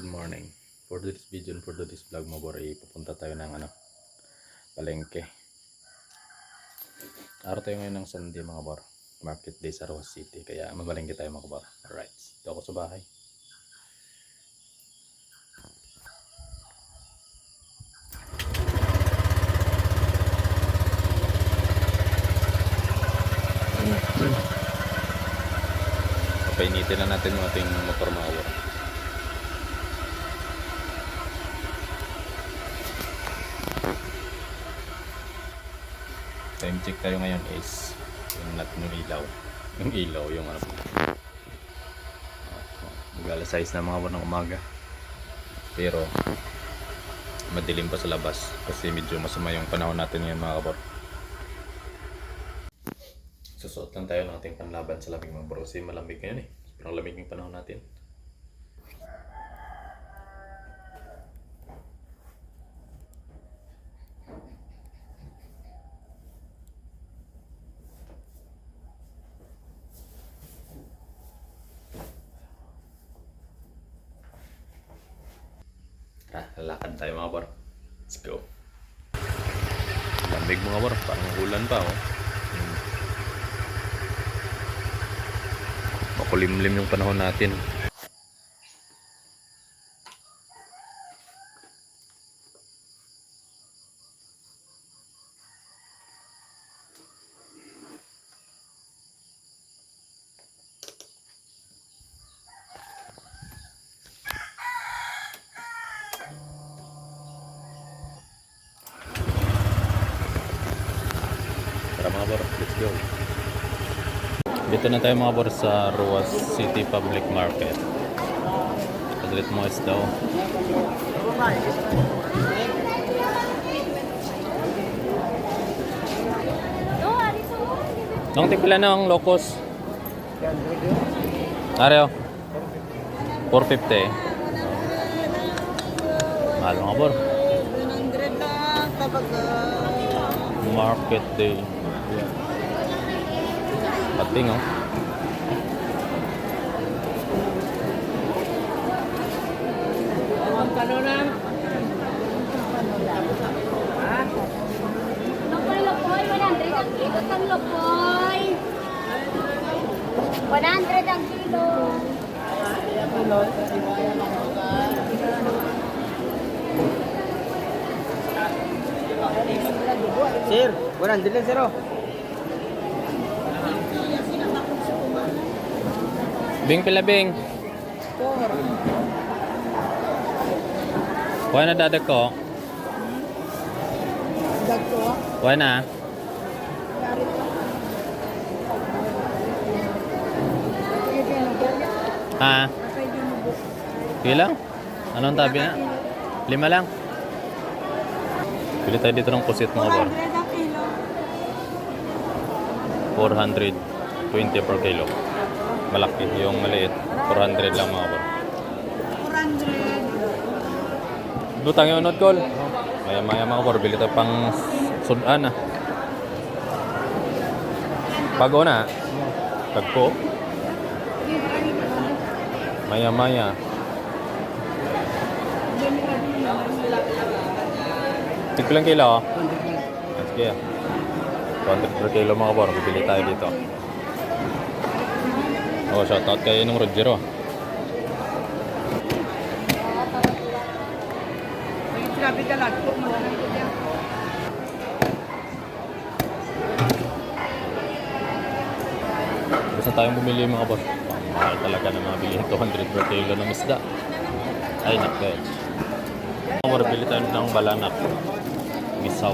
morning. For this video and for this vlog mga bor, pupunta tayo ng palengke. Araw tayo ngayon ng Sunday mga bor. Market day sa Rojas City. Kaya mabalengke tayo mga bor. Alright, dito ako sa bahay. Painitin na natin yung ating motor mga bor. Time check tayo ngayon is yung ilaw. Yung ilaw, yung mag-alas 6 na mga bor ng umaga. Pero madilim pa sa labas kasi medyo masama yung panahon natin ngayon mga bor. Susuot lang tayo ng ating panlaban sa lamig mga bro kasi malamig ngayon sobrang lamig yung panahon natin. Lalakad tayo mga bro. Let's go. Lamig mga bro, parang ulan pa Makulimlim yung panahon natin. Tara mga bor, let's go. Dito na tayo mga bor sa Rojas City Public Market. Paglit mo is daw. Nung tipila na ang locos. Areo. 450. Mahal mga bor. 100 lang kapag Market day. Pating ang kanonan. Lopoy, 100 ang kilo ng lopoy. 100 ang kilo. Sir, 100 lang sir. Bing pila bing. Kuha na dadag ko. Kuha na. Ha? Ilang? Anong tabi na? 5 lang. Pili tayo dito ng pusit mga bor. 420 per kilo. Malaki, yung maliit 400 lang mga bor. 400. Lutang yung unod kol. Maya mga bor, bili tayo pang sudan Pago na. Tagpo. Maya. Tigpilang kilo? Sige. 200 per kilo mga bor, bibili tayo dito. Shoutout kay Inong Rodgero. Basta tayong bumili mga boss. Mahal talaga na mabili 200 per kilo ng isda. Ay nakay. Bili tayo ng balanak. Misaw.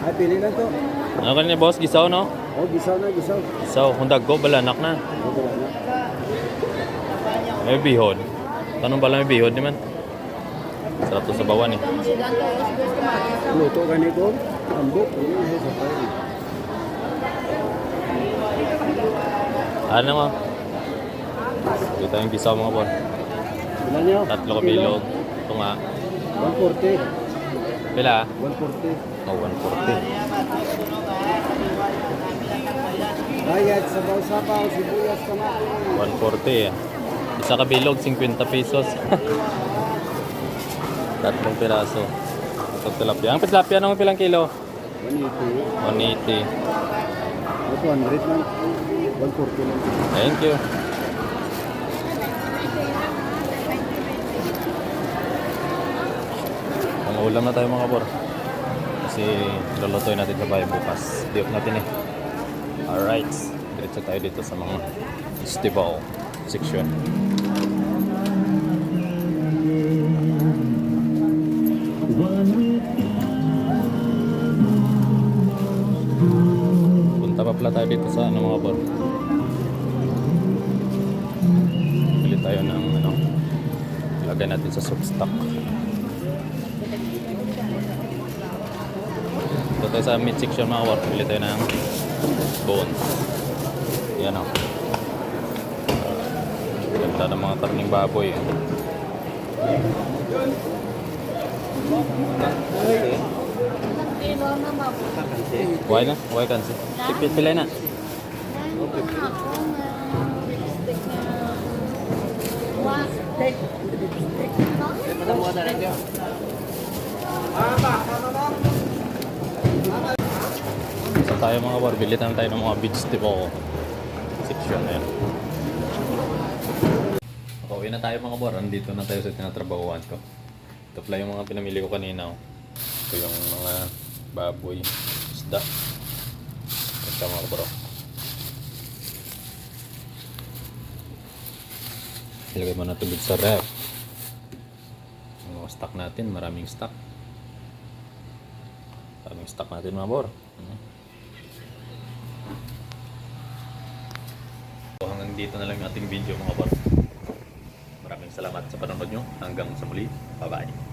Ay, pili lang to. Ano kanina boss? Gisaw no? Oh, gisaw na, gisaw. Gisaw. Hundag ko, balanak na. May bihod. Tanong pala may bihod naman. Sarap to sa bawan Luto ganito, ambok. Ano mo? Dito yung gisaw mga bon. Ilan nyo? 3 kabilog. Ito nga. 140. Pila? 140. Oh, 140. Bayad sa bawsapaw, sibuyas, kamatis. 140 eh. Sa kabilog, 50 pesos. Tatlong piraso. Ito tilapia. Ang tilapia naman pilang kilo? 180. 180. Ito 200 lang. 140 lang. Thank you. Ulam na tayo mga bor. Kasi lulutuin natin sa bahay bukas. Diop natin eh. Alright. Diretso tayo dito sa mga festival section. Punta pa pala tayo dito sa ano mga bor. Bili tayo ng ano. Ilagay natin sa soup stock. Ito tayo sa meat section mga war. Pili tayo ng bones. Yan o. Ganda ng mga karning baboy. Kilo na mabuti. Why na? Why kansi? Pilay na. So tayo mga war. Bili tayo ng mga vegetable section. Ayan. Pauwi na tayo mga war. Andito na tayo sa tinatrabahuan ko. Ito pala yung mga pinamili ko kanina. Oh. Ito yung mga baboy, isda. Ito mga bro. Ilagay mo na tubig sa ref. Yung mga stock natin, maraming stock. Maraming stock natin mga bro. So, hanggang dito na lang yung ating video mga bro. Maraming salamat sa panonood nyo. Hanggang sa muli. Bye bye.